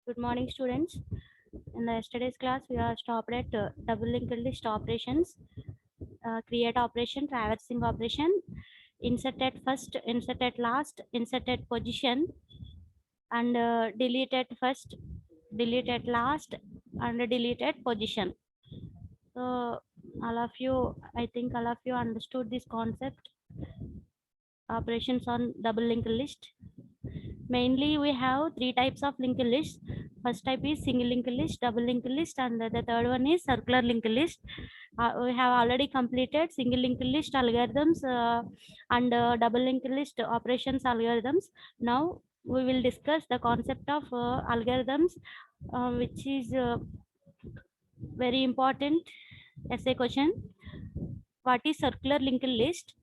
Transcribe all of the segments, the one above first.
Good morning, students. In the yesterday's class, we are stopped at double linked list operations, create operation, traversing operation, insert at first, insert at last, insert at position, and delete at first, delete at last, and delete at position. So, I think all of you understood this concept. Operations on double linked list. Mainly, we have three types of linked lists. First type is single linked list, double linked list, and the third one is circular linked list. We have already completed single linked list algorithms and double linked list operations algorithms. Now we will discuss the concept of algorithms, which is very important essay question. What is circular linked list?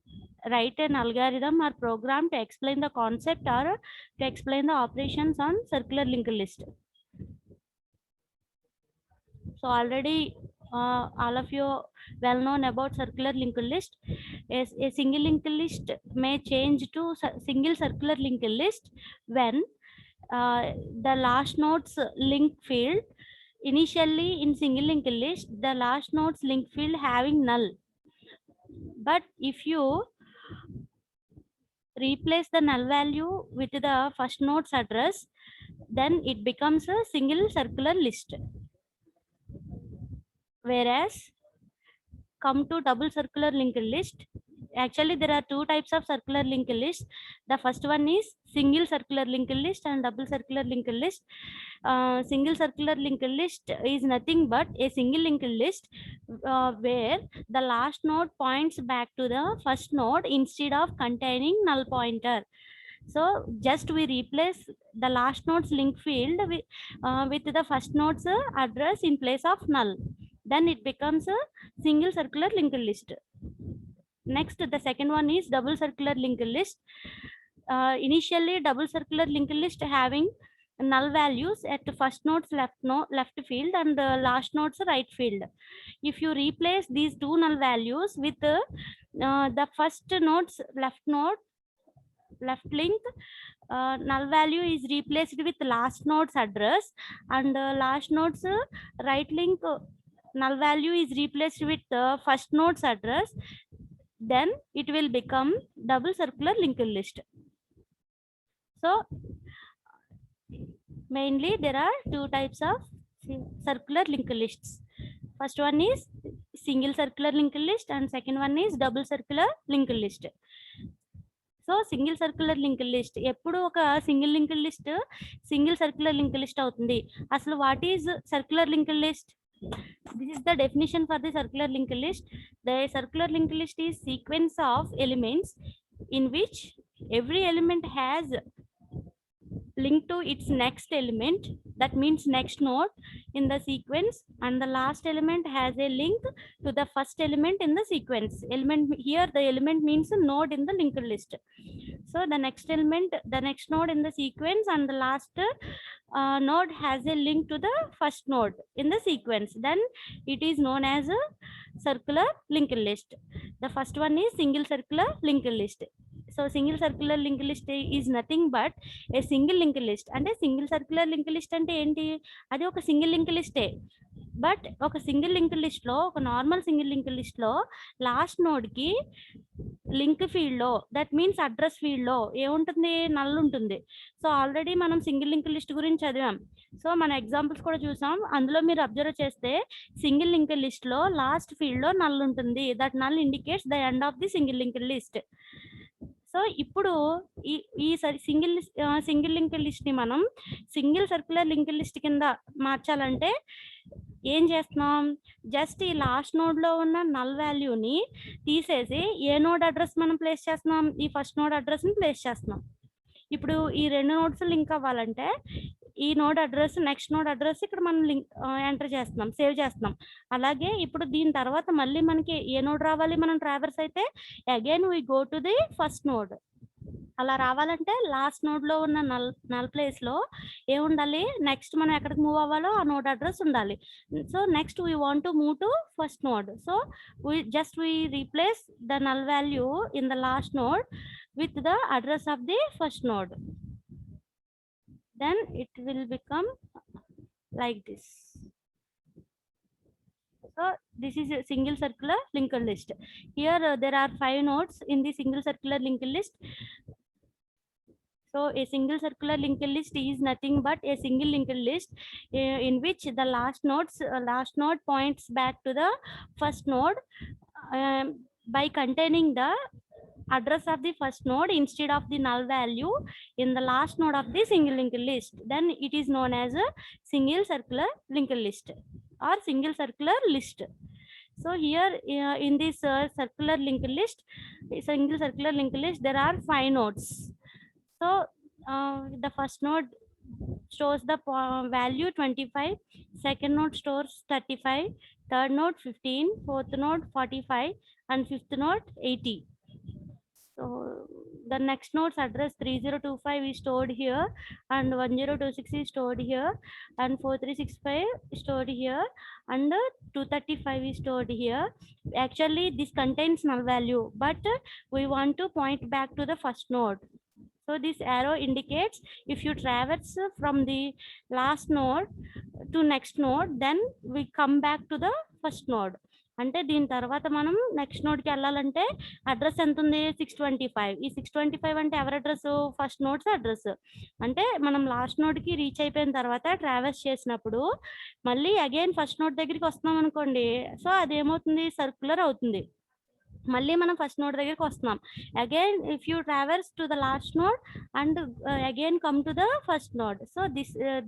Write an algorithm or program to explain the concept or to explain the operations on circular linked list. So already all of you well known about circular linked list. A single linked list may change to single circular linked list when the last node's link field, initially in single linked list, the last node's link field having null. But if you replace the null value with the first node's address, then it becomes a single circular list. Whereas come to double circular linked list, actually there are two types of circular linked list. The first one is single circular linked list and double circular linked list. Single circular linked list is nothing but a single linked list where the last node points back to the first node instead of containing null pointer. So just we replace the last node's link field with the first node's address in place of null. Then it becomes a single circular linked list. Next, the second one is double circular linked list. Initially, double circular linked list having null values at the first node's left field and the last node's right field. If you replace these two null values with the first node's left link, null value is replaced with last node's address, and last node's right link null value is replaced with the first node's address, then it will become double circular linked list. So mainly there are two types of circular linked lists. First one is single circular linked list and second one is double circular linked list. So single circular link list ఎప్పుడు ఒక single link list single circular link list అవుతుంది. అసలు what is circular link list? This is the definition for the circular linked list. The circular linked list is sequence of elements in which every element has link to its next element, that means next node in the sequence, and the last element has a link to the first element in the sequence. Element here, the element means a node in the linked list. So the next element, the next node in the sequence, and the last node has a link to the first node in the sequence, then it is known as a circular linked list. The first one is single circular linked list. So single circular linked list is nothing but a single linked list. అంటే single circular link list అంటే ఏంటి? అది ఒక single link లిస్టే. But ఒక single link list లో, ఒక normal single link list లో last node కి లింక్ ఫీల్డ్ లో, దట్ మీన్స్ అడ్రస్ ఫీల్డ్ లో ఏముంటుంది? నల్ ఉంటుంది. సో ఆల్రెడీ మనం సింగిల్ లింక్ లిస్ట్ గురించి చదివాం. సో మన ఎగ్జాంపుల్స్ కూడా చూసాం. అందులో మీరు అబ్జర్వ్ చేస్తే సింగిల్ లింక్ లిస్ట్ లో లాస్ట్ ఫీల్డ్ లో నల్ ఉంటుంది. That null indicates the end of the single link list. So ఇప్పుడు ఈ సింగిల్ లింక్ లిస్ట్ ని మనం సింగిల్ సర్క్యులర్ లింక్ లిస్ట్ కింద మార్చాలంటే ఏం చేస్తున్నాం? జస్ట్ ఈ లాస్ట్ నోడ్ లో ఉన్న నల్ వాల్యూని తీసేసి ఏ నోడ్ అడ్రస్ మనం ప్లేస్ చేస్తున్నాం? ఈ ఫస్ట్ నోడ్ అడ్రస్ ని ప్లేస్ చేస్తున్నాం. ఇప్పుడు ఈ రెండు నోడ్స్ లింక్ అవ్వాలంటే ఈ node address, next node address ఇక్కడ మనం లింక్ ఎంటర్ చేస్తున్నాం, సేవ్ చేస్తున్నాం. అలాగే ఇప్పుడు దీని తర్వాత మళ్ళీ మనకి ఏ నోడ్ రావాలి? మనం ట్రావర్స్ అయితే again we go to the first node. అలా రావాలంటే లాస్ట్ నోడ్ లో ఉన్న నల్ ప్లేస్ లో ఏముండాలి? నెక్స్ట్ మనం ఎక్కడికి మూవ్ అవ్వాలో ఆ నోడ్ అడ్రస్ ఉండాలి. So next we want to move to first node. So we replace the null value in the last node with the address of the first node, then it will become like this. So this is a single circular linked list. Here there are 5 nodes in the single circular linked list. So a single circular linked list is nothing but a single linked list in which the last node points back to the first node by containing the address of the first node instead of the null value in the last node of the single linked list. Then it is known as a single circular linked list or single circular list. So here in this circular linked list, single circular linked list, there are 5 nodes. So the first node stores the value 25, second node stores 35, third node 15, fourth node 45, and fifth node 80. So the next node's address 3025 is stored here, and 1026 is stored here, and 4365 is stored here, and 235 is stored here. Actually, this contains null value, but we want to point back to the first node. So this arrow indicates if you traverse from the last node to next node, then we come back to the first node. అంటే దీని తర్వాత మనం next నోడ్కి వెళ్ళాలంటే address ఎంత ఉంది 625. ఈ 625 అంటే ఎవరి అడ్రస్? First nodes address. అంటే మనం లాస్ట్ నోడ్కి రీచ్ అయిపోయిన తర్వాత ట్రావెల్స్ చేసినప్పుడు మళ్ళీ అగైన్ ఫస్ట్ నోడ్ దగ్గరికి వస్తున్నాం అనుకోండి, సో అదేమవుతుంది? సర్క్యులర్ అవుతుంది. మళ్ళీ మనం ఫస్ట్ నోడ్ దగ్గరికి వస్తున్నాం. Again if you travels to the last node and again come to the first node. So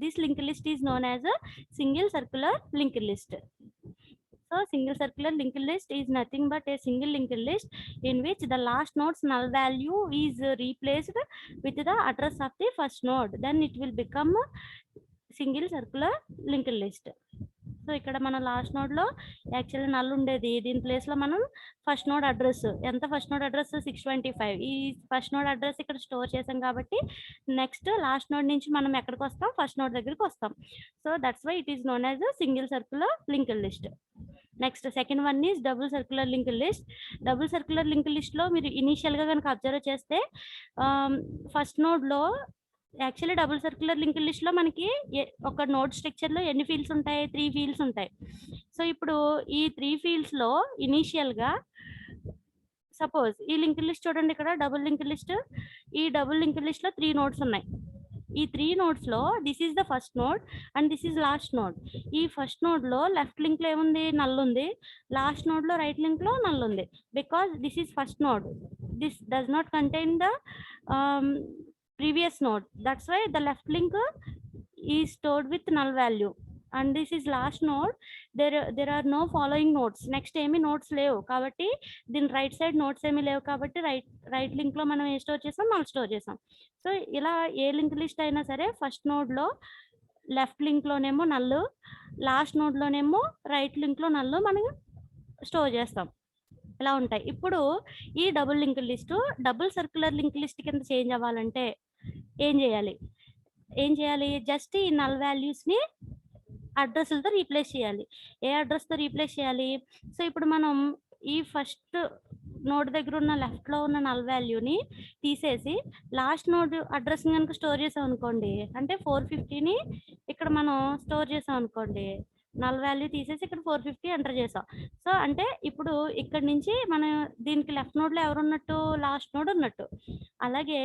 this link list is known as a single circular link list. So single circular linked list is nothing but a single linked list in which the last node's null value is replaced with the address of the first node. Then it will become a single circular linked list. So ఇక్కడ మన last node లో actually null ఉండేది, దీని place లో మనం first node address ఎంత? First node address 625. ఈ first node address ఇక్కడ స్టోర్ చేసాం కాబట్టి నెక్స్ట్ లాస్ట్ నోడ్ నుంచి మనం ఎక్కడికి వస్తాం? ఫస్ట్ నోడ్ దగ్గరికి వస్తాం. So that's why it is known as a single circular linked list. Next second one is double circular linked list. Double circular linked list లో మీరు ఇనీషియల్ గా కనుక అబ్జర్వ్ చేస్తే ఫస్ట్ నోడ్ లో actually double circular linked list లో మనకి ఒక node structure లో ఎన్ని ఫీల్డ్స్ ఉంటాయి? 3 ఫీల్డ్స్ ఉంటాయి. సో ఇప్పుడు ఈ 3 ఫీల్డ్స్ లో ఇనీషియల్ గా సపోజ్ ఈ లింక్డ్ లిస్ట్ చూడండి, ఇక్కడ డబుల్ లింక్డ్ లిస్ట్. ఈ డబుల్ లింక్డ్ లిస్ట్ లో 3 నోడ్స్ ఉన్నాయి. ఈ 3 నోడ్స్ లో this is the first node and this is lost node. ఈ ఫస్ట్ నోడ్ లో లెఫ్ట్ లింక్ లో ఏముంది? నల్ ఉంది. లాస్ట్ నోడ్ లో రైట్ లింక్ లో నల్ ఉంది. Because this is first node, this does not contain the previous node. That's why the left link is stored with null value, and this is last node. There are no following nodes. Next ఏమి notes లేవు కాబట్టి దీని right side notes ఏమి లేవు కాబట్టి right link లో మనం ఏ store చేసాం? నల్ స్టోర్ చేసాం. సో ఇలా ఏ లింక్ లిస్ట్ అయినా సరే ఫస్ట్ నోడ్ లో లెఫ్ట్ లింక్ లోనేమో నల్లు, లాస్ట్ నోడ్ లోనేమో రైట్ లింక్ లో నల్లు మనం స్టోర్ చేస్తాం. ఇలా ఉంటాయి. ఇప్పుడు ఈ double link list double circular link list కింద చేంజ్ అవ్వాలంటే ఏం చేయాలి? జస్ట్ ఈ నల్ వాల్యూస్ ని అడ్రస్లతో రీప్లేస్ చేయాలి. ఏ అడ్రస్ తో రీప్లేస్ చేయాలి? సో ఇప్పుడు మనం ఈ ఫస్ట్ నోడ్ దగ్గర ఉన్న లెఫ్ట్ లో ఉన్న నల్ వాల్యూని తీసేసి లాస్ట్ నోడ్ అడ్రస్ కనుక స్టోర్ చేసాం అనుకోండి, అంటే 450ని ఇక్కడ మనం స్టోర్ చేసాం అనుకోండి, నల్ వాల్యూ తీసేసి ఇక్కడ 450 ఎంటర్ చేసాం. సో అంటే ఇప్పుడు ఇక్కడ నుంచి మనం దీనికి లెఫ్ట్ నోడ్ లో ఎవరు ఉన్నట్టు? లాస్ట్ నోడ్ ఉన్నట్టు. అలాగే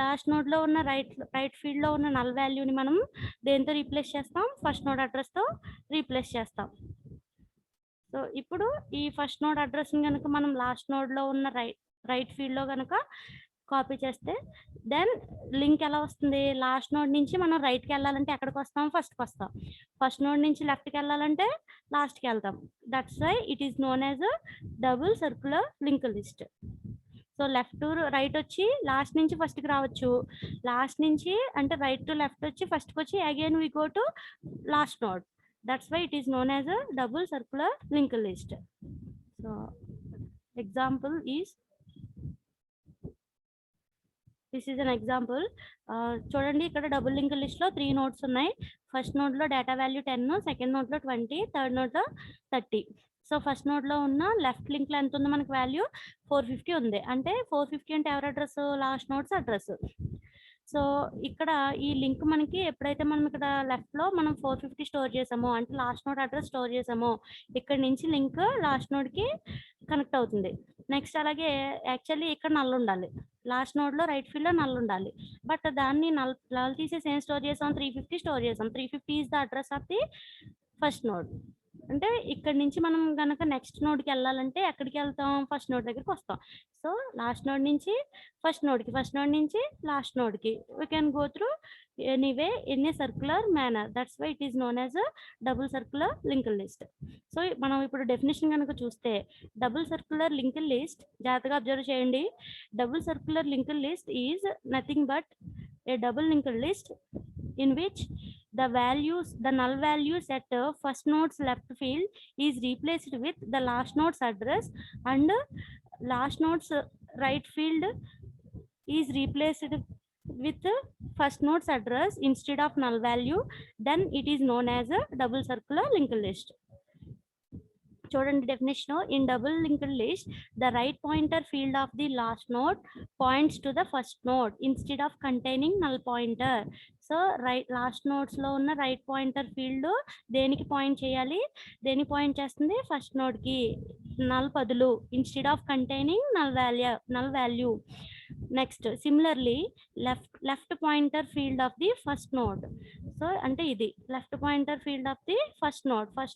లాస్ట్ నోడ్ లో ఉన్న రైట్ ఫీల్డ్ లో ఉన్న నల్ వాల్యూని మనం దేంతో రీప్లేస్ చేస్తాం? ఫస్ట్ నోడ్ అడ్రస్ తో రీప్లేస్ చేస్తాం. సో ఇప్పుడు ఈ ఫస్ట్ నోడ్ అడ్రస్ కనుక మనం లాస్ట్ నోడ్ లో ఉన్న రైట్ ఫీల్డ్ లో కనుక కాపీ చేస్తే దెన్ లింక్ ఎలా వస్తుంది? లాస్ట్ నోడ్ నుంచి మనం రైట్కి వెళ్ళాలంటే ఎక్కడికి వస్తాం? ఫస్ట్కి వస్తాం. ఫస్ట్ నోడ్ నుంచి లెఫ్ట్కి వెళ్ళాలంటే లాస్ట్కి వెళ్తాం. That's why it is known as a double circular link list. So left to right వచ్చి లాస్ట్ నుంచి ఫస్ట్కి రావచ్చు, లాస్ట్ నుంచి అంటే రైట్ టు లెఫ్ట్ వచ్చి ఫస్ట్కి వచ్చి again we go to last node. That's why it is known as a double circular linked list. So example is, this is an example. చూడండి ఇక్కడ డబుల్ లింక్ లిస్ట్ లో 3 nodes ఉన్నాయి. First node లో data value 10, second node లో 20, third node లో 30. So first node లో ఉన్న left link లో ఎంత ఉంది? మనకు వాల్యూ 450 ఉంది. అంటే 450 అంటే ఎవరి address? Last nodes address. So ఇక్కడ ఈ లింక్ మనకి ఎప్పుడైతే మనం ఇక్కడ లెఫ్ట్ లో మనం 450 స్టోర్ చేసామో, అంటే లాస్ట్ నోడ్ అడ్రస్ స్టోర్ చేసామో, ఇక్కడ నుంచి లింక్ లాస్ట్ నోడ్ కి కనెక్ట్ అవుతుంది. నెక్స్ట్ అలాగే యాక్చువల్లీ ఇక్కడ నల్ ఉండాలి, లాస్ట్ నోడ్ లో రైట్ ఫీల్డ్ లో నల్ ఉండాలి. బట్ దాన్ని నల్ తీసేసి ఏం స్టోర్ చేసాం, 350 స్టోర్ చేసాం. 350 is the address of the first node. అంటే ఇక్కడ నుంచి మనం కనుక నెక్స్ట్ నోడ్కి వెళ్ళాలంటే ఎక్కడికి వెళ్తాం, ఫస్ట్ నోడ్ దగ్గరికి వస్తాం. సో లాస్ట్ నోడ్ నుంచి ఫస్ట్ నోడ్కి, ఫస్ట్ నోడ్ నుంచి లాస్ట్ నోడ్కి we can go through anyway in a circular manner. That's why it is known as a double circular linked list. So మనం ఇప్పుడు డెఫినేషన్ కనుక చూస్తే, డబుల్ సర్క్యులర్ లింక్డ్ లిస్ట్, జాగ్రత్తగా observe చేయండి. Double circular linked list is nothing but a double linked list in which the null values at first node's left field is replaced with the last node's address, and last node's right field is replaced with first node's address instead of null value. Then it is known as a double circular linked list. చూడండి definition. In double linked list the right pointer field of the last node points to the first node instead of containing null pointer. So last nodes లో ఉన్న right pointer field దేనికి point చేయాలి, దేనికి point చేస్తుంది, first node కి, null బదులు, instead of containing null value. Next similarly left pointer field of the first node. So అంటే ఇది left pointer field of the first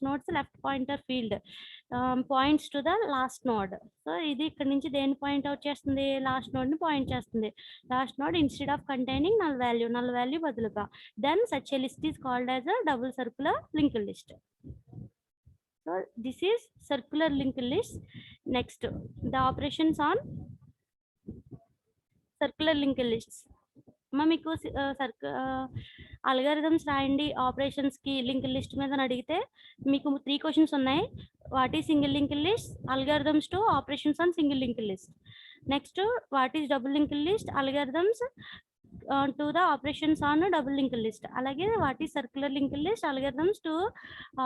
nodes left pointer field points to the last node. So ఇది ఇక్కడ నుంచి దేని point out చేస్తుంది, last node ని point చేస్తుంది. Last node instead of containing null value బదులుగా. Then such a list is called as a double circular linked list. So this is circular linked list. Next the operations on circular linked lists. మీకు algorithms రాయండి operations కి linked list మీద అని అడిగితే మీకు 3 questions ఉన్నాయి. What is single linked list, algorithms to operations on single linked list. Next what is double linked list, algorithms to the operations on double linked list. అలాగే what is circular linked list, algorithms to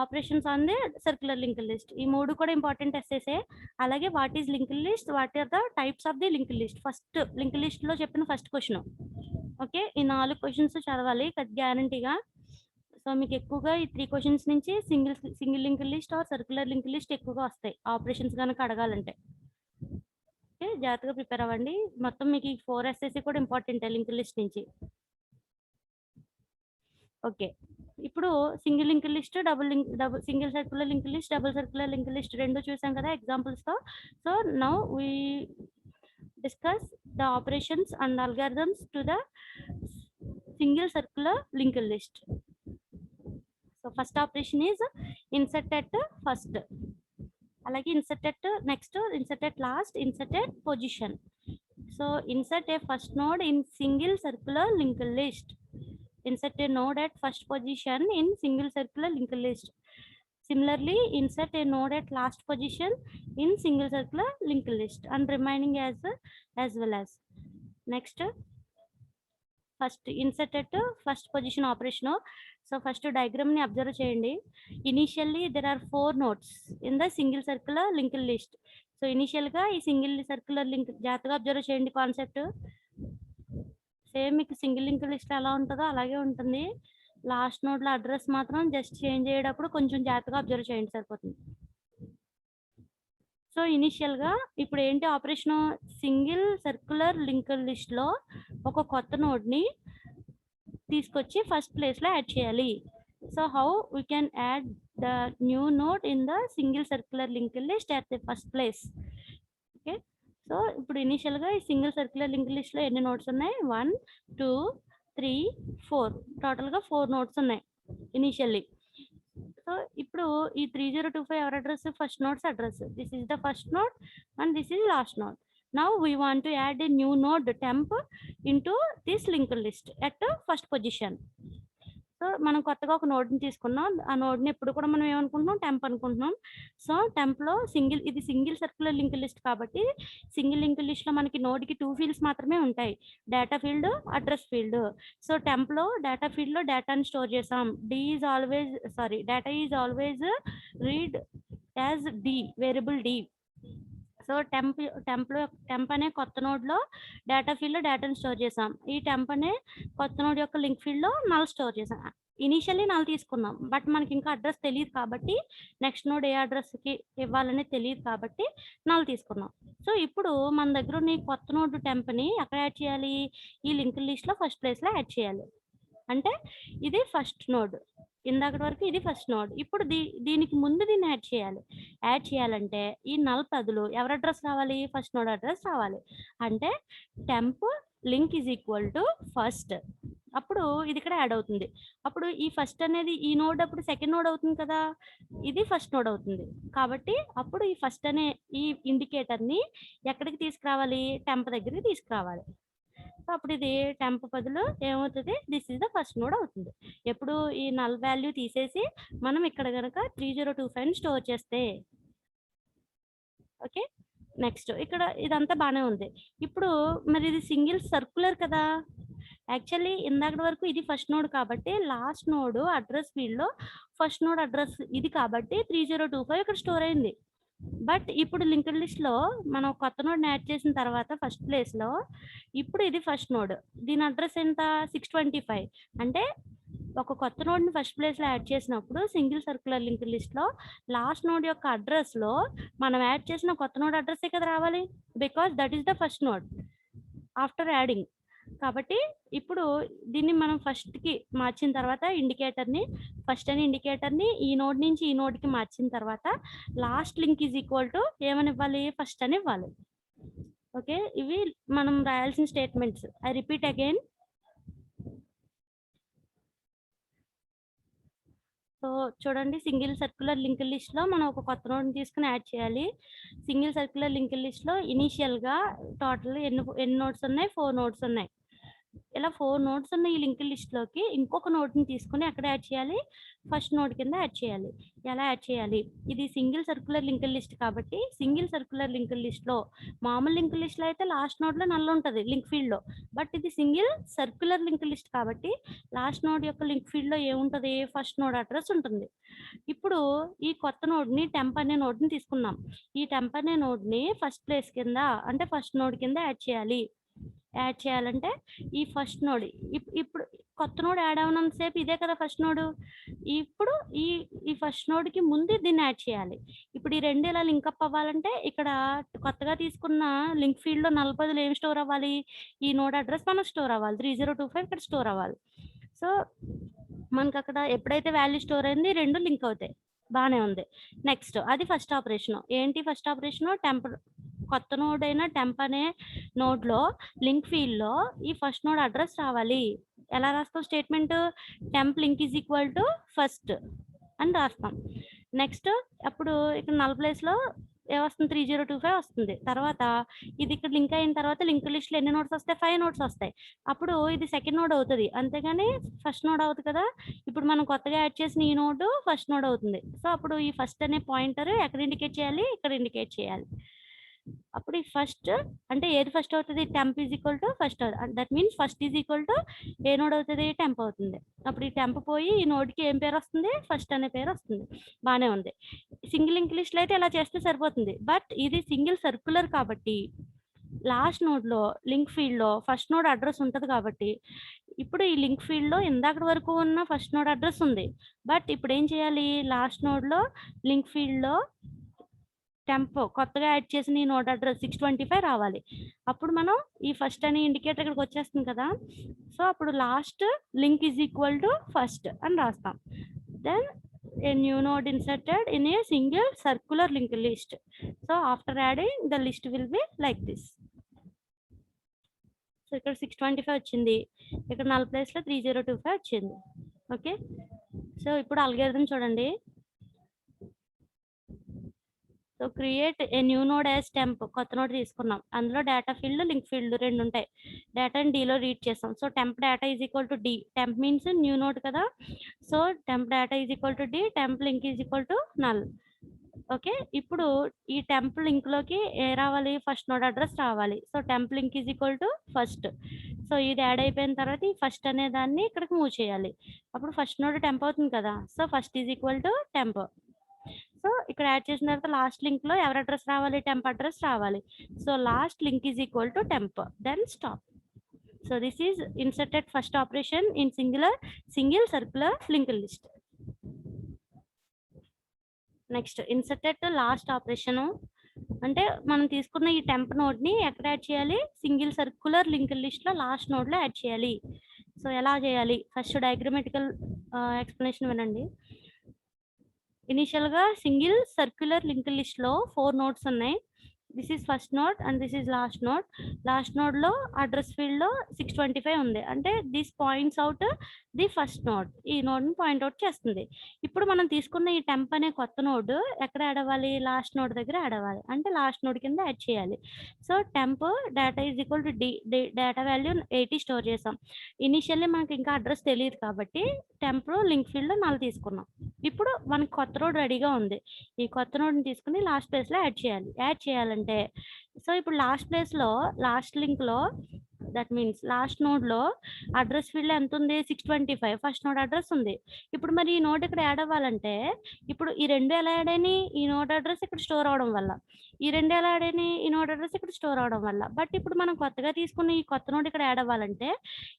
operations on the circular linked list. ఈ 3 కూడా important ఎస్సేసే. అలాగే what is linked list, what are the types of the linked list, first linked list లో చెప్పిన first question. Okay, ఈ 4 questions చదవాలి గ్యారంటీగా. So మీకు ఎక్కువగా ఈ 3 క్వశ్చన్స్ నుంచి single linked list or circular linked list ఎక్కువగా వస్తాయి ఆపరేషన్స్ కనుక అడగాలంటే. ఓకే, జాగ్రత్తగా ప్రిపేర్ అవ్వండి. మొత్తం మీకు ఈ 4 ఎస్ఎస్సి కూడా ఇంపార్టెంట్ లింక్డ్ లిస్ట్ నుంచి. ఓకే, ఇప్పుడు single linked list, single circular linked list, double circular linked list రెండు చూసాం కదా ఎగ్జాంపుల్స్ తో. So now we discuss the operations and algorithms to the single circular linked list. So first operation is insert at first, alage insert at next, insert at last, insert at position. So insert a first node in single circular linked list, insert a node at first position in single circular linked list. Similarly, insert a node at last position in single circular linked list and remaining as well as. Next, first insert at first position operation. So first diagram ni observe cheyandi. Initially there are 4 nodes in the single circular linked list. So initial ga ee single circular link జాగ్రత్తగా observe cheyandi concept. Same మీకు single linked list ఎలా ఉంటుందో అలాగే ఉంటుంది. Last node లో address మాత్రం just change అయ్యేటప్పుడు కొంచెం జాగ్రత్తగా అబ్జర్వ్ చేయండి సరిపోతుంది. సో ఇనిషియల్ గా ఇప్పుడు ఏంటి operation, single circular linked list లో ఒక కొత్త నోడ్ ని తీసుకొచ్చి ఫస్ట్ ప్లేస్ లో యాడ్ చేయాలి. So how we can add the new node in the single circular linked list at the first place. Okay, so ఇప్పుడు ఇనిషియల్ గా ఈ సింగిల్ సర్క్యులర్ లింక్డ్ లిస్ట్ లో ఎన్ని నోడ్స్ ఉన్నాయి, 1 2 3 4, టోటల్ గా 4 నోడ్స్ ఉన్నాయి ఇనిషియల్లీ. సో ఇప్పుడు ఈ 3025 ever address, first nodes address. This is the first node and this is lost node. Now we want to add a new node temp into this linked list at first position. So మనం కొత్తగా ఒక నోడ్ని తీసుకున్నాం. ఆ నోడ్ని ఎప్పుడు కూడా మనం ఏమనుకుంటున్నాం, టెంప్ అనుకుంటున్నాం. సో టెంప్లో ఇది సింగిల్ సర్క్యులర్ లింక్ లిస్ట్ కాబట్టి సింగిల్ లింక్ లిస్ట్లో మనకి నోడ్కి 2 ఫీల్డ్స్ మాత్రమే ఉంటాయి, data field, address field. So టెంప్లో డేటా ఫీల్డ్లో డేటాని స్టోర్ చేసాం. Data is always read as D, variable D. So so temp అనే కొత్త నోడ్లో డేటా ఫీల్డ్లో డేటాను స్టోర్ చేసాం. ఈ టెంప్ అనే కొత్త నోడ్ యొక్క లింక్ ఫీల్డ్లో నల్ స్టోర్ చేసాం. ఇనీషియల్లీ నల్ తీసుకున్నాం, బట్ మనకి ఇంకా అడ్రస్ తెలియదు కాబట్టి, నెక్స్ట్ నోడ్ ఏ అడ్రస్కి ఇవ్వాలని తెలియదు కాబట్టి నల్ తీసుకున్నాం. సో ఇప్పుడు మన దగ్గర ఉన్న ఈ కొత్త నోడ్ టెంప్ని ఎక్కడ యాడ్ చేయాలి? ఈ లింక్ లిస్ట్లో ఫస్ట్ ప్లేస్లో యాడ్ చేయాలి. అంటే ఇది ఫస్ట్ నోడ్, ఇందాకటి వరకు ఇది ఫస్ట్ నోడ్. ఇప్పుడు దీనికి ముందు దీన్ని యాడ్ చేయాలి. యాడ్ చేయాలంటే ఈ నల్ బదులు ఎవరి అడ్రస్ రావాలి? ఫస్ట్ నోడ్ అడ్రస్ రావాలి. అంటే temp link is equal to first. అప్పుడు ఇది ఇక్కడ యాడ్ అవుతుంది. అప్పుడు ఈ ఫస్ట్ అనేది ఈ నోడ్ అప్పుడు సెకండ్ నోడ్ అవుతుంది కదా, ఇది ఫస్ట్ నోడ్ అవుతుంది. కాబట్టి అప్పుడు ఈ ఫస్ట్ అనే ఈ ఇండికేటర్ని ఎక్కడికి తీసుకురావాలి? టెంప్ దగ్గరికి తీసుకురావాలి. సో అప్పుడు ఇది టెంప్ బదులు ఏమవుతుంది? This is the first node అవుతుంది. ఎప్పుడు ఈ నల్ వాల్యూ తీసేసి మనం ఇక్కడ కనుక 3025 స్టోర్ చేస్తే. ఓకే, నెక్స్ట్ ఇక్కడ ఇదంతా బాగానే ఉంది. ఇప్పుడు మరి ఇది సింగిల్ సర్క్యులర్ కదా, యాక్చువల్లీ ఇందాకటి వరకు ఇది ఫస్ట్ నోడ్ కాబట్టి లాస్ట్ నోడ్ అడ్రస్ ఫీల్డ్లో ఫస్ట్ నోడ్ అడ్రస్ ఇది కాబట్టి 3025 ఇక్కడ స్టోర్ అయింది. బట్ ఇప్పుడు లింక్డ్ లిస్ట్లో మనం కొత్త నోడ్ని యాడ్ చేసిన తర్వాత ఫస్ట్ ప్లేస్లో ఇప్పుడు ఇది ఫస్ట్ నోడ్, దీని అడ్రస్ ఎంత? 625. అంటే ఒక కొత్త నోడ్ని ఫస్ట్ ప్లేస్లో యాడ్ చేసినప్పుడు సింగిల్ సర్క్యులర్ లింక్డ్ లిస్ట్లో లాస్ట్ నోడ్ యొక్క అడ్రస్లో మనం యాడ్ చేసిన కొత్త నోడ్ అడ్రస్సే కదా రావాలి, because that is the first node after adding. కాబట్టి ఇప్పుడు దీన్ని మనం ఫస్ట్కి మార్చిన తర్వాత ఇండికేటర్ని ఫస్ట్ అని ఇండికేటర్ని ఈ నోడ్ నుంచి ఈ నోడ్కి మార్చిన తర్వాత last link is equal to ఏమని ఇవ్వాలి? ఫస్ట్ అని ఇవ్వాలి. ఓకే, ఇవి మనం రాయాల్సిన statements. I repeat again. So చూడండి, సింగిల్ సర్క్యులర్ లింక్ లిస్ట్లో మనం ఒక కొత్త నోడ్ని తీసుకుని యాడ్ చేయాలి. సింగిల్ సర్క్యులర్ లింక్ లిస్ట్లో ఇనీషియల్గా టోటల్ ఎన్ని నోడ్స్ ఉన్నాయి? 4 నోడ్స్ ఉన్నాయి. ఇలా 4 నోడ్స్ ఉన్న ఈ లింక్ లిస్ట్లోకి ఇంకొక నోడ్ని తీసుకుని ఎక్కడ యాడ్ చేయాలి? ఫస్ట్ నోడ్ కింద యాడ్ చేయాలి. ఎలా యాడ్ చేయాలి? ఇది సింగిల్ సర్క్యులర్ లింక్ లిస్ట్ కాబట్టి సింగిల్ సర్క్యులర్ లింక్ లిస్ట్లో మామూలు లింక్ లిస్ట్లో అయితే లాస్ట్ నోడ్లో నల్ ఉంటుంది లింక్ ఫీల్డ్లో, బట్ ఇది సింగిల్ సర్క్యులర్ లింక్ లిస్ట్ కాబట్టి లాస్ట్ నోడ్ యొక్క లింక్ ఫీల్డ్లో ఏముంటుంది? ఫస్ట్ నోడ్ అడ్రస్ ఉంటుంది. ఇప్పుడు ఈ కొత్త నోడ్ని టెంప్ అనే నోడ్ని తీసుకున్నాం. ఈ టెంప్ అనే నోడ్ని ఫస్ట్ ప్లేస్ కింద అంటే ఫస్ట్ నోడ్ కింద యాడ్ చేయాలి. యాడ్ చేయాలంటే ఈ ఫస్ట్ నోడ్ ఇప్పుడు కొత్త నోడ్ యాడ్ అవనంతసేపు ఇదే కదా ఫస్ట్ నోడ్. ఇప్పుడు ఈ ఫస్ట్ నోడ్కి ముందు దీన్ని యాడ్ చేయాలి. ఇప్పుడు ఈ రెండు ఇలా లింకప్ అవ్వాలంటే ఇక్కడ కొత్తగా తీసుకున్న లింక్ ఫీల్డ్లో 40 ఏం స్టోర్ అవ్వాలి? ఈ నోడ్ అడ్రస్ మనకు స్టోర్ అవ్వాలి. 3025 ఇక్కడ స్టోర్ అవ్వాలి. సో మనకు అక్కడ ఎప్పుడైతే వాల్యూ స్టోర్ అయింది రెండు లింక్ అవుతాయి. బాగానే ఉంది. నెక్స్ట్ అది ఫస్ట్ ఆపరేషన్. ఏంటి ఫస్ట్ ఆపరేషన్? టెంప్ కొత్త నోడ్ అయిన టెంప్ అనే నోడ్లో లింక్ ఫీల్డ్లో ఈ ఫస్ట్ నోడ్ అడ్రస్ రావాలి. ఎలా రాస్తాం statement? Temp link is equal to first అని రాస్తాం. నెక్స్ట్ అప్పుడు ఇక్కడ నల్ ప్లేస్లో ఏమొస్తుంది? 3025 వస్తుంది. తర్వాత ఇది ఇక్కడ లింక్ అయిన తర్వాత లింక్ లిస్ట్లో ఎన్ని నోట్స్ వస్తాయి? 5 నోట్స్ వస్తాయి. అప్పుడు ఇది సెకండ్ నోడ్ అవుతుంది, అంతేగాని ఫస్ట్ నోడ్ అవుతుంది కదా. ఇప్పుడు మనం కొత్తగా యాడ్ చేసిన ఈ నోడ్ ఫస్ట్ నోడ్ అవుతుంది. సో అప్పుడు ఈ ఫస్ట్ అనే పాయింటర్ ఎక్కడ ఇండికేట్ చేయాలి? ఇక్కడ ఇండికేట్ చేయాలి. అప్పుడు ఈ ఫస్ట్ అంటే ఏది ఫస్ట్ అవుతుంది? Temp is equal to first అవుతుంది. That means first is equal to a node అవుతుంది? టెంప్ అవుతుంది. అప్పుడు ఈ టెంప్ పోయి ఈ నోడ్కి ఏం పేరు వస్తుంది? ఫస్ట్ అనే పేరు వస్తుంది. బాగానే ఉంది. సింగిల్ లింక్ లిస్ట్లో అయితే ఇలా చేస్తే సరిపోతుంది, బట్ ఇది సింగిల్ సర్క్యులర్ కాబట్టి లాస్ట్ నోడ్లో లింక్ ఫీల్డ్లో ఫస్ట్ నోడ్ అడ్రస్ ఉంటుంది కాబట్టి ఇప్పుడు ఈ లింక్ ఫీల్డ్లో ఇందాకటి వరకు ఉన్న ఫస్ట్ నోడ్ అడ్రస్ ఉంది, బట్ ఇప్పుడు ఏం చేయాలి? లాస్ట్ నోడ్లో లింక్ ఫీల్డ్లో టెంప్ కొత్తగా యాడ్ చేసిన ఈ నోడ్ అడ్రస్ 625 రావాలి. అప్పుడు మనం ఈ ఫస్ట్ అని ఇండికేటర్ ఇక్కడికి వచ్చేస్తుంది కదా. సో అప్పుడు last link is equal to first అని రాస్తాం. Then a new node inserted in a single circular linked list. So after adding the list will be like this. So ఇక్కడ 625 వచ్చింది, ఇక్కడ నల్ ప్లేస్లో 3025 వచ్చింది. ఓకే, సో ఇప్పుడు algorithm చూడండి. So create a new node as temp, కొత్త node తీసుకున్నాం. అందులో డేటా ఫీల్డ్ లింక్ ఫీల్డ్ రెండు ఉంటాయి. డేటాని డీలో రీడ్ చేస్తాం. So temp data is equal to D. Temp means new node కదా. So temp data is equal to D, temp link is equal to null. Okay, ఇప్పుడు ఈ టెంప్ లింక్లోకి ఏ రావాలి? ఫస్ట్ నోడ్ అడ్రస్ రావాలి. So temp link is equal to first. So ఇది add అయిపోయిన తర్వాత ఈ ఫస్ట్ అనే దాన్ని ఇక్కడికి మూవ్ చేయాలి. అప్పుడు ఫస్ట్ నోడ్ టెంప్ అవుతుంది కదా. So first is equal to temp. So ఇక్కడ యాడ్ చేసిన తర్వాత లాస్ట్ లింక్ లో ఎవరి అడ్రస్ రావాలి, టెంప్ అడ్రస్ రావాలి. So last link is equal to temp, then stop. So this is inserted first operation in single circular linked list. Next, inserted last operation అంటే మనం తీసుకున్న ఈ టెంప్ నోడ్ ని ఎక్కడ యాడ్ చేయాలి, సింగిల్ సర్క్యులర్ లింక్డ్ లిస్ట్ లో last node లో add చేయాలి. సో ఎలా చేయాలి, ఫస్ట్ డయాగ్రమాటికల్ ఎక్స్ప్లెనేషన్ వినండి. ఇనిషియల్ గా సింగిల్ సర్క్యులర్ లింక్డ్ లిస్ట్ లో 4 నోడ్స్ ఉన్నాయి. This is first node and this is lost node. Last node లో అడ్రస్ ఫీల్డ్ లో 625 ఉంది, అంటే this points out the first node. ఈ నోడ్ ని పాయింట్ అవుట్ చేస్తుంది. ఇప్పుడు మనం తీసుకున్న ఈ టెంప్ అనే కొత్త నోడ్ ఎక్కడ యాడ్ అవ్వాలి, లాస్ట్ నోడ్ దగ్గర యాడ్ అవ్వాలి, అంటే లాస్ట్ నోడ్ కింద యాడ్ చేయాలి. So temp data is equal to data value 80 store చేసాం. ఇనిషియల్లీ మనకి ఇంకా అడ్రస్ తెలియదు కాబట్టి టెంప్ లింక్ ఫీల్డ్ లో 4 తీసుకున్నాం. ఇప్పుడు మనకి కొత్త నోడ్ రెడీగా ఉంది. ఈ కొత్త నోడ్ ని తీసుకుని లాస్ట్ ప్లేస్ లో యాడ్ చేయాలి. యాడ్ చేయాలంటే సో ఇప్పుడు లాస్ట్ ప్లేస్ లో లాస్ట్ లింక్ లో, దట్ మీన్స్ లాస్ట్ నోడ్ లో అడ్రస్ ఫీల్డ్ ఎంత ఉంది, 625 ఫస్ట్ నోడ్ అడ్రస్ ఉంది. ఇప్పుడు మరి ఈ నోడ్ ఇక్కడ యాడ్ అవ్వాలంటే ఇప్పుడు ఈ రెండు ఎలా యాడ్ అయినాయి, ఈ నోడ్ అడ్రస్ ఇక్కడ స్టోర్ అవడం వల్ల, ఈ రెండు ఎలా యాడ్ అయినాయి, ఈ నోడ్ అడ్రస్ ఇక్కడ స్టోర్ అవడం వల్ల. బట్ ఇప్పుడు మనం కొత్తగా తీసుకున్న ఈ కొత్త నోడ్ ఇక్కడ యాడ్ అవ్వాలంటే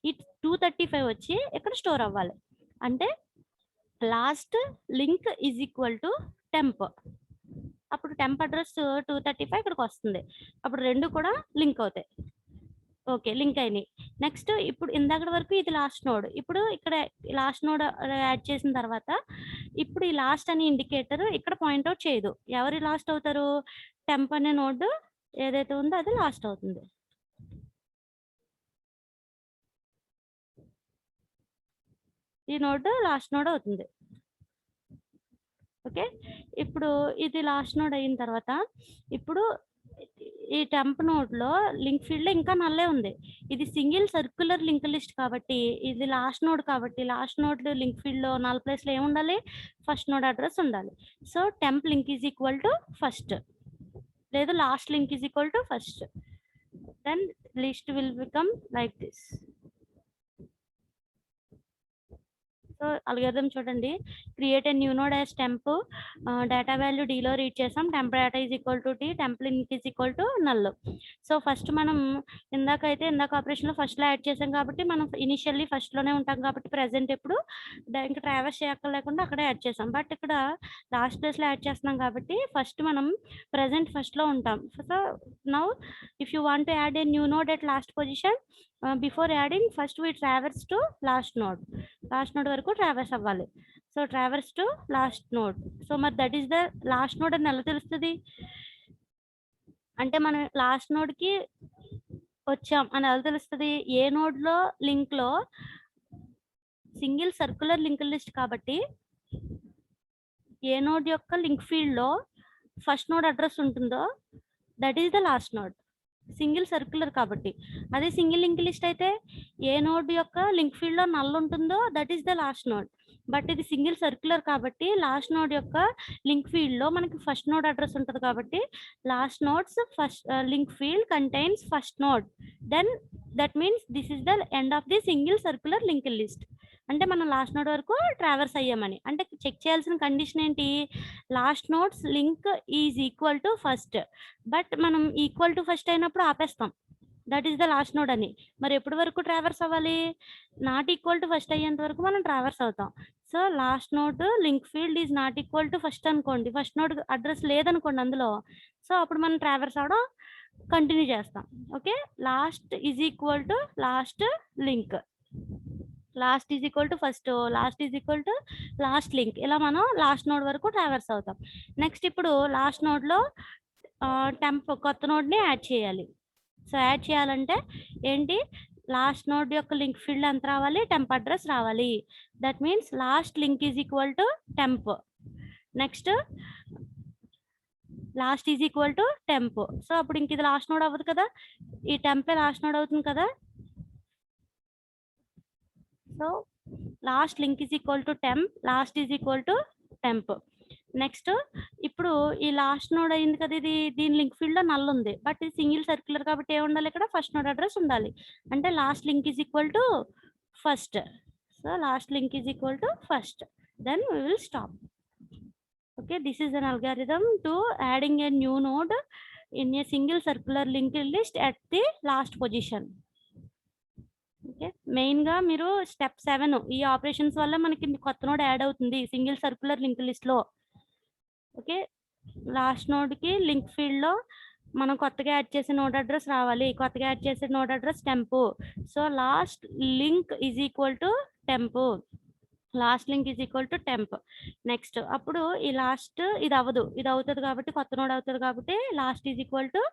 ఈ 235 వచ్చి ఇక్కడ స్టోర్ అవ్వాలి. అంటే last link is equal to temp. అప్పుడు టెంప్ అడ్రస్ 235 ఇక్కడికి వస్తుంది. అప్పుడు రెండు కూడా లింక్ అవుతాయి. ఓకే, లింక్ అయినాయి. నెక్స్ట్ ఇప్పుడు ఇందాక వరకు ఇది లాస్ట్ నోడ్, ఇప్పుడు ఇక్కడ లాస్ట్ నోడ్ యాడ్ చేసిన తర్వాత ఇప్పుడు ఈ లాస్ట్ అనే ఇండికేటర్ ఇక్కడ పాయింట్అవుట్ చేయదు. ఎవరు లాస్ట్ అవుతారు, టెంప్ అనే నోడ్ ఏదైతే ఉందో అది లాస్ట్ అవుతుంది. ఈ నోడ్ లాస్ట్ నోడ్ అవుతుంది. ఓకే, ఇప్పుడు ఇది లాస్ట్ నోడ్ అయిన తర్వాత ఇప్పుడు ఈ టెంప్ నోడ్ లో లింక్ ఫీల్డ్ లో ఇంకా నల్లే ఉంది. ఇది సింగిల్ సర్క్యులర్ లింక్ లిస్ట్ కాబట్టి ఇది లాస్ట్ నోడ్ కాబట్టి లాస్ట్ నోడ్ లింక్ ఫీల్డ్ లో నల్ ప్లేస్ లో ఏముండాలి, ఫస్ట్ నోడ్ అడ్రస్ ఉండాలి. So temp link is equal to first, లేదు last link is equal to first. Then list will become like this. So algorithm చూడండి, create a new node as temp, data value డీలో read చేసాం, temp data is equal to T, temp link is equal to null. So first మనం ఇందాక operation లో first లో add చేసాం కాబట్టి మనం ఇనిషియల్లీ ఫస్ట్ లోనే ఉంటాం కాబట్టి ప్రెసెంట్ ఇప్పుడు ఇంకా ట్రావెల్స్ చేయక్కర్లేకుండా అక్కడే యాడ్ చేసాం. బట్ ఇక్కడ లాస్ట్ ప్లేస్ లో యాడ్ చేస్తున్నాం కాబట్టి ఫస్ట్ మనం ప్రెసెంట్ ఫస్ట్ లో ఉంటాం. So now if you want to add a new node at last position, before adding first we travels to last node. Last node వరకు travels అవ్వాలి. So travels to last node. So మరి that is the last node అని ఎలా తెలుస్తుంది, అంటే మనం last node కి వచ్చాం అని ఎలా తెలుస్తుంది, ఏ నోడ్ లో లింక్ లో సింగిల్ సర్క్యులర్ లింక్ లిస్ట్ కాబట్టి ఏ నోడ్ యొక్క లింక్ ఫీల్డ్ లో ఫస్ట్ నోడ్ అడ్రస్ ఉంటుందో that is the last node. Single circular కాబట్టి. అదే సింగిల్ లింక్ లిస్ట్ అయితే ఏ నోడ్ యొక్క లింక్ ఫీల్డ్ లో నల్ ఉంటుందో that is the last node. But ఇది సింగిల్ సర్క్యులర్ కాబట్టి లాస్ట్ నోడ్ యొక్క లింక్ ఫీల్డ్ లో మనకి ఫస్ట్ నోడ్ అడ్రస్ ఉంటుంది కాబట్టి last nodes first link field contains first node. Then that means this is the end of the single circular link list. అంటే మనం last node వరకు travels అయ్యామని. అంటే చెక్ చేయాల్సిన కండిషన్ ఏంటి, last nodes link is equal to first. But మనం equal to first అయినప్పుడు ఆపేస్తాం, that is the last node అని. మరి ఎప్పటి వరకు ట్రావెల్స్ అవ్వాలి, నాట్ ఈక్వల్ టు ఫస్ట్ అయ్యేంత వరకు మనం ట్రావెల్స్ అవుతాం. So last node link field is not equal to first అనుకోండి, ఫస్ట్ నోడ్ అడ్రస్ లేదనుకోండి అందులో, సో అప్పుడు మనం ట్రావెల్స్ అవడం కంటిన్యూ చేస్తాం. Okay, last is equal to last link, last is equal to first, last is equal to last link, ఇలా మనం last node వరకు ట్రావెల్స్ అవుతాం. నెక్స్ట్ ఇప్పుడు లాస్ట్ నోడ్ లో టెంప్ కొత్త నోడ్ ని యాడ్ చేయాలి. సో యాడ్ చేయాలంటే ఏంటి, లాస్ట్ నోడ్ యొక్క లింక్ ఫీల్డ్ ఎంత రావాలి, టెంప్ అడ్రస్ రావాలి. That means last link is equal to temp. Next last is equal to temp. So అప్పుడు ఇంక ఇది లాస్ట్ నోడ్ అవ్వదు కదా, ఈ టెంపే లాస్ట్ నోడ్ అవుతుంది కదా. So last link is equal to temp, last is equal to temp. Next ఇప్పుడు ఈ లాస్ట్ నోడ్ అయింది కదా, ఇది దీని లింక్ ఫీల్డ్ లో నల్ ఉంది, బట్ ఇది సింగిల్ సర్క్యులర్ కాబట్టి ఏం ఉండాలి, ఇక్కడ ఫస్ట్ నోడ్ అడ్రస్ ఉండాలి. అంటే last link is equal to first. So last link is equal to first, then we will stop. Okay, this is an algorithm to adding a new node in a single circular linked list at the last position. Okay, మెయిన్గా మీరు step 7 ఈ operations వల్ల మనకి కొత్త node add అవుతుంది single circular link లిస్ట్లో. Okay, last నోడ్కి link ఫీల్డ్లో మనం కొత్తగా యాడ్ చేసే నోడ్ అడ్రస్ రావాలి. కొత్తగా యాడ్ చేసే node address temp. So last link is equal to temp. Last link is equal to temp. Next అప్పుడు ఈ లాస్ట్ ఇది అవ్వదు, ఇది అవుతుంది కాబట్టి కొత్త నోడ్ అవుతుంది కాబట్టి last is equal to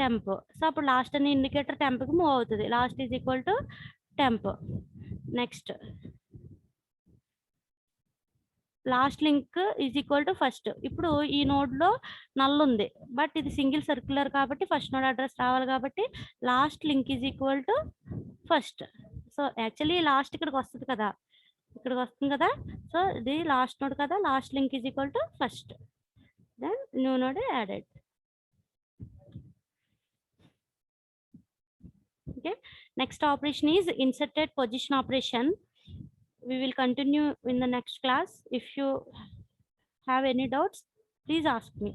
temp. So అప్పుడు లాస్ట్ అనే ఇండికేటర్ టెంప్కి మూవ్ అవుతుంది. Last is equal to temp. Next last link is equal to first. ఇప్పుడు ఈ నోడ్లో నల్ ఉంది, బట్ ఇది సింగిల్ సర్క్యులర్ కాబట్టి ఫస్ట్ నోడ్ అడ్రస్ రావాలి కాబట్టి last link is equal to first. So actually last ఇక్కడికి వస్తుంది కదా, ఇక్కడికి వస్తుంది కదా. సో ఇది లాస్ట్ నోడ్ కదా, last link is equal to first. Then new node added. Okay, next operation is inserted position operation. We will continue in the next class. If you have any doubts, please ask me.